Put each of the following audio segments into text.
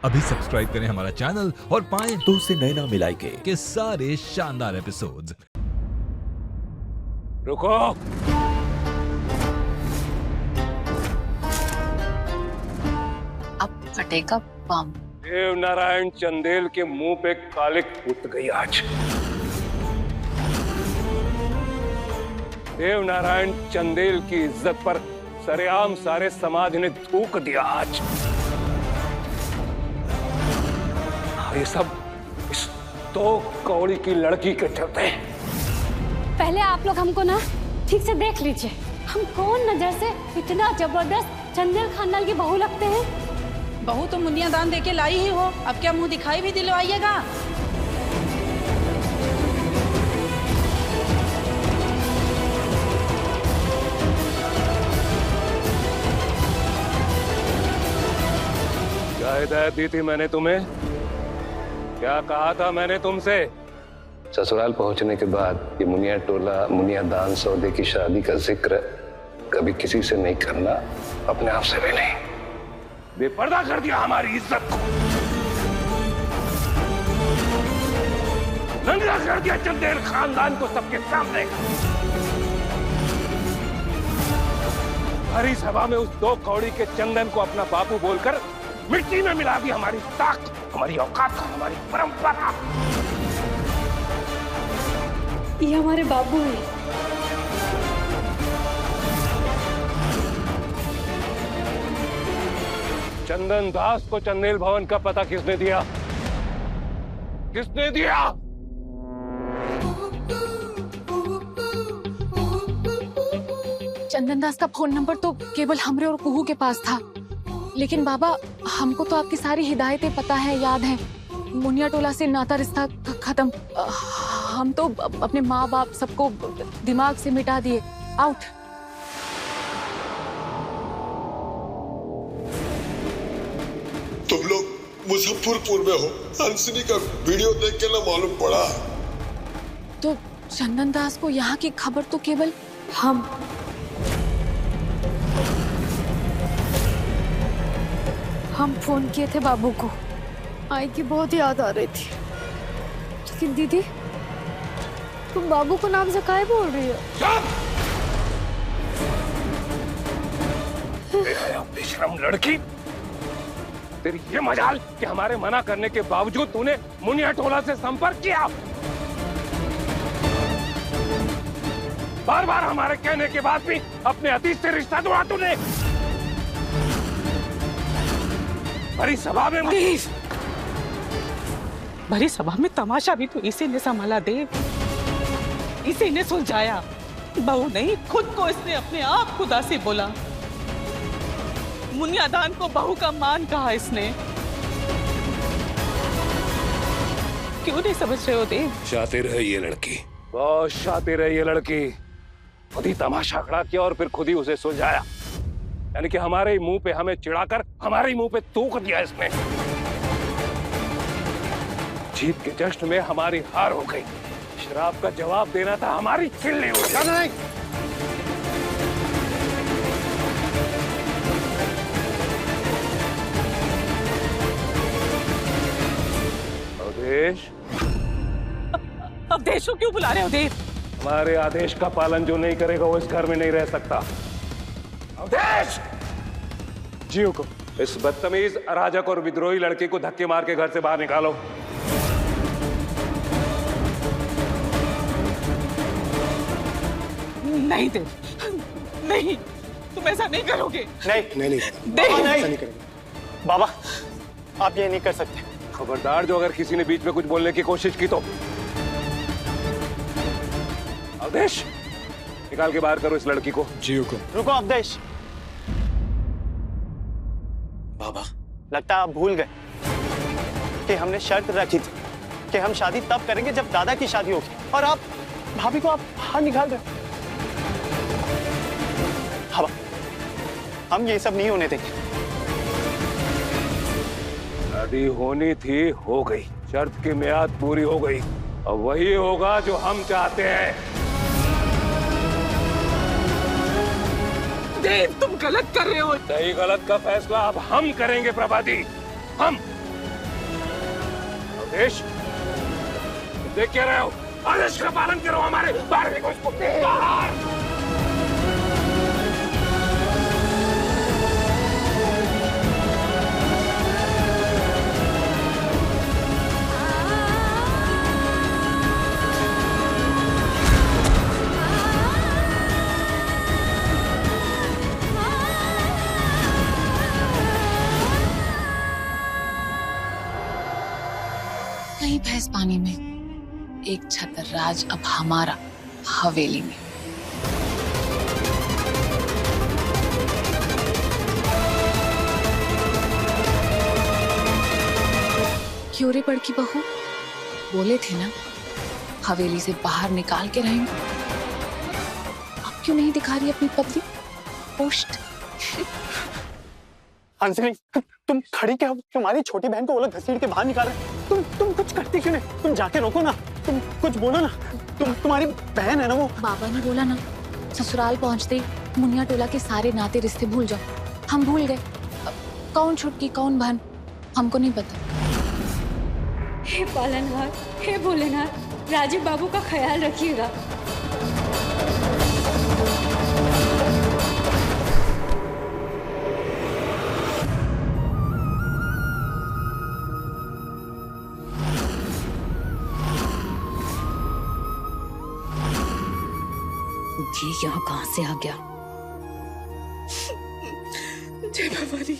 अभी सब्सक्राइब करें हमारा चैनल और पाएं तो उससे नैना मिलाई के सारे शानदार एपिसोड्स। रुको। अब फटेगा बम। देव नारायण चंदेल के मुंह पे कालिक उठ गई आज। देव नारायण चंदेल की इज्जत पर सरेआम सारे समाज ने थूक दिया आज। ये सब इस दो कौड़ी की लड़की के चलते। पहले आप लोग हमको ना ठीक से देख लीजिए, हम कौन नजर से इतना जबरदस्त चंदेल खानदान की बहू लगते हैं। बहू तो मुनिया दान देके लाई ही हो, अब क्या मुंह दिखाई भी दिलवाइएगा। क्या हिदायत दी थी मैंने तुम्हें? क्या कहा था मैंने तुमसे? ससुराल पहुंचने के बाद ये मुनिया टोला मुनिया दान सौदे की शादी का जिक्र कभी किसी से नहीं करना, अपने आप से भी नहीं। बेपर्दा कर दिया हमारी इज्जत को, नंगा कर दिया चंदेल खानदान को सबके सामने। हरी सभा में उस दो कौड़ी के चंदन को अपना बापू बोलकर मिट्टी में मिला दी हमारी ताकत, हमारी औकात, हमारी परंपरा। ये हमारे बाबू हैं। चंदन दास को चंदेल भवन का पता किसने दिया? किसने दिया? चंदन दास का फोन नंबर तो केवल हमरे और कुहू के पास था, लेकिन बाबा हमको तो आपकी सारी हिदायतें पता है, याद है। मुनिया टोला से नाता रिश्ता खत्म। हम तो अपने माँ बाप सबको दिमाग से मिटा दिए। आउट। तुम लोग मुजफ्फरपुर में हो, हंसनी का वीडियो देख के ना मालूम पड़ा। तो चंदन दास को यहाँ की खबर तो केवल हम फोन किए थे बाबू को। आई की बहुत याद आ रही थी, लेकिन दीदी तुम बाबू को नाम से काहे बोल रही हो? बेशरम लड़की, तेरी ये मजाल कि हमारे मना करने के बावजूद तूने मुनिया टोला से संपर्क किया। बार बार हमारे कहने के बाद भी अपने अतीत से रिश्ता जोड़ा तूने। भरी सभा में भरी सभा में तमाशा भी तो इसी ने संभाला देव, इसी ने सुलझाया। बहू नहीं, खुद को इसने अपने आप खुदा से बोला। मुनिया दान को बहू का मान कहा इसने। क्यों नहीं समझ रहे हो देव? शातिर है ये लड़की, बहुत शातिर है ये लड़की। खुद ही तमाशा खड़ा किया और फिर खुद ही उसे सुलझाया। यानी कि हमारे ही मुंह पे हमें चिढ़ाकर हमारे ही मुंह पे थूक दिया इसने। जीत के जश्न में हमारी हार हो गई। शराब का जवाब देना था, हमारी खिल्ली हो गई। नहीं। अवधेश, अवधेश को क्यों बुला रहे हो देव? हमारे आदेश का पालन जो नहीं करेगा वो इस घर में नहीं रह सकता। अवधेश, जीव को, इस बदतमीज, अराजक और विद्रोही लड़के को धक्के मार के घर से बाहर निकालो। नहीं देव, नहीं, तुम ऐसा नहीं करोगे। नहीं देव, ऐसा नहीं करेंगे। बाबा, आप ये नहीं कर सकते। खबरदार, जो अगर किसी ने बीच में कुछ बोलने की कोशिश की तो। अवधेश, निकाल के बाहर करो इस लड़की को। जी हुकुम। रुको अवधेश। बाबा, लगता है आप भूल गए कि हमने शर्त रखी थी कि हम शादी तब करेंगे जब दादा की शादी होगी, और आप भाभी को आप बाहर निकाल रहे हो। हाँ, हम ये सब नहीं होने देंगे। शादी होनी थी, हो गई। शर्त की मियाद पूरी हो गई। अब वही होगा जो हम चाहते हैं। देव, तुम गलत कर रहे हो। सही गलत का फैसला अब हम करेंगे प्रभाती। हम देश देख क्या रहे हो? आदेश का पालन करो, हमारे बाहर भी कुछ बाहर। कहीं भैंस पानी में, एक छतर राज अब हमारा हवेली में। क्यों रे बड़की बहू, बोले थे ना हवेली से बाहर निकाल के रहेंगे। अब क्यों नहीं दिखा रही अपनी पतली पोस्ट? हंसनी, तुम खड़ी क्या हो? तुम्हारी छोटी बहन को वो लोग घसीट के बाहर निकाल रहे। तुम कुछ करती क्यों नहीं? तुम जाके रोको ना, तुम कुछ बोलो ना। तुम्हारी बहन है ना वो। बाबा ने बोला ना ससुराल पहुंचते ही मुनिया टोला के सारे नाते रिश्ते भूल जाओ। हम भूल गए। कौन छुटकी कौन बहन हमको नहीं पता। हे पालनहार, हे भोलेनाथ, राजीव बाबू का ख्याल रखिएगा। ये यहाँ कहाँ से आ गया? जय भवानी।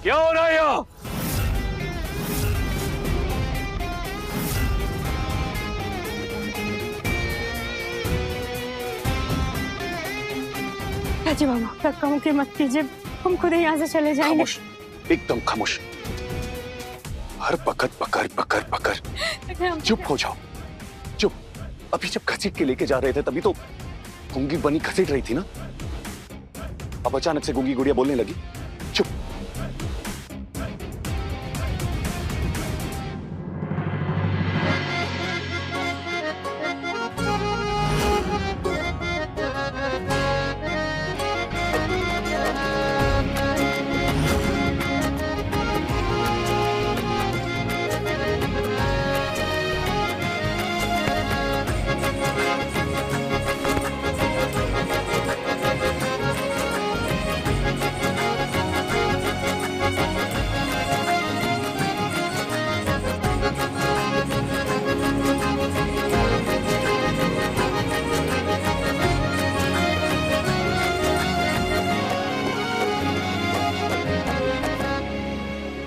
क्या हो रहा है यहाँ? राजीव बाबू, धक्का मुक्की मत कीजिए, हम खुद ही यहाँ से चले जाएंगे। खामोश, एकदम खामोश। हर वक्त पकड़ पकड़ पकड़। चुप हो जाओ, चुप। अभी जब घसीट के लेके जा रहे थे तभी तो गूंगी बनी घसीट रही थी ना। अब अचानक से गूंगी गुड़िया बोलने लगी। चुप।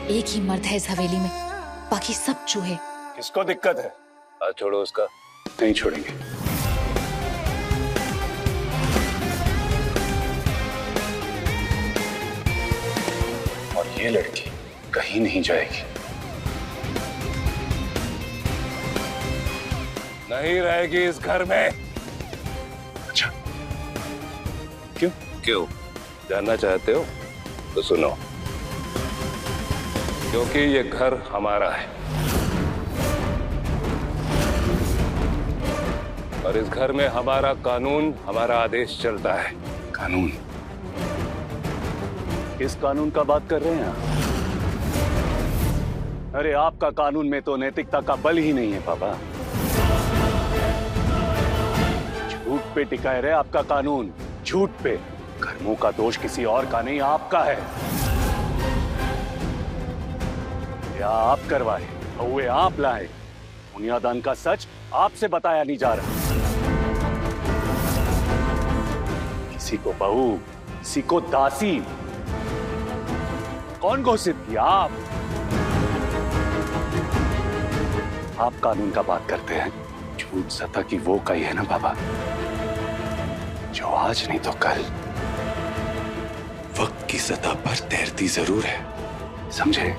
एक ही मर्द है इस हवेली में, बाकी सब चूहे। किसको दिक्कत है? हाथ छोड़ो उसका। नहीं छोड़ेंगे। और ये लड़की कहीं नहीं जाएगी। नहीं रहेगी इस घर में। अच्छा, क्यों जानना चाहते हो तो सुनो। क्योंकि ये घर हमारा है और इस घर में हमारा कानून, हमारा आदेश चलता है। कानून? किस कानून का बात कर रहे हैं आप? अरे आपका कानून में तो नैतिकता का बल ही नहीं है पापा। झूठ पे टिकाए रहे आपका कानून, झूठ पे। कर्मों का दोष किसी और का नहीं, आपका है। या आप करवाए हुए आप लाए। बुनियादान का सच आपसे बताया नहीं जा रहा। किसी को बहू, किसी को दासी, कौन घोषित किया? आप कानून का बात करते हैं। झूठ सता की वो कही है ना बाबा, जो आज नहीं तो कल वक्त की सतह पर तैरती जरूर है, समझे?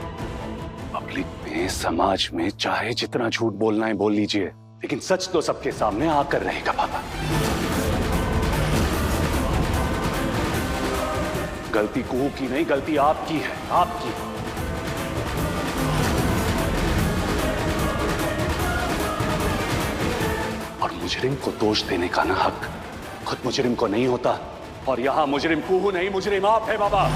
पब्लिक में, समाज में चाहे जितना झूठ बोलना है बोल लीजिए, लेकिन सच तो सबके सामने आकर रहेगा बाबा। गलती कुहू की नहीं, गलती आपकी है, आपकी। और मुजरिम को दोष देने का ना हक खुद मुजरिम को नहीं होता। और यहां मुजरिम कुहू नहीं, मुजरिम आप है बाबा।